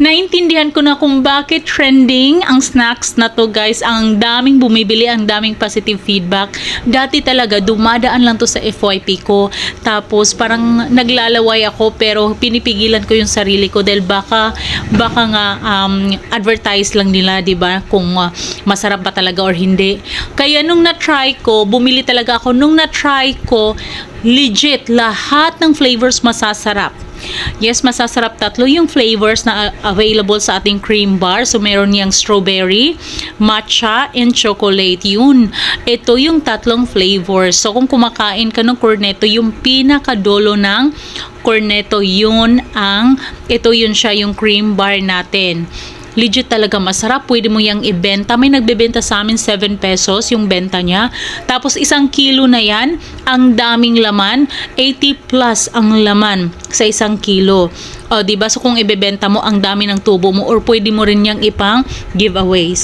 Naintindihan ko na kung bakit trending ang snacks na to, guys. Ang daming bumibili, ang daming positive feedback. Dati talaga dumadaan lang to sa FYP ko. Tapos parang naglalaway ako pero pinipigilan ko yung sarili ko dahil baka nga advertise lang nila, 'di ba? Kung masarap ba talaga or hindi. Kaya nung na-try ko, bumili talaga ako. Nung na-try ko, legit lahat ng flavors masasarap. Yes, masasarap. Tatlo yung flavors na available sa ating cream bar. So, meron yung strawberry, matcha, and chocolate. Yun. Ito yung tatlong flavors. So, kung kumakain ka ng cornetto, yung pinakadulo ng cornetto, yun siya yung cream bar natin. Legit talaga masarap. Pwede mo yang ibenta. May nagbebenta sa amin 7 pesos yung benta niya. Tapos 1 kilo na yan. Ang daming laman. 80 plus ang laman sa 1 kilo. O, diba? So kung ibebenta mo, ang dami ng tubo mo or pwede mo rin yang ipang giveaways.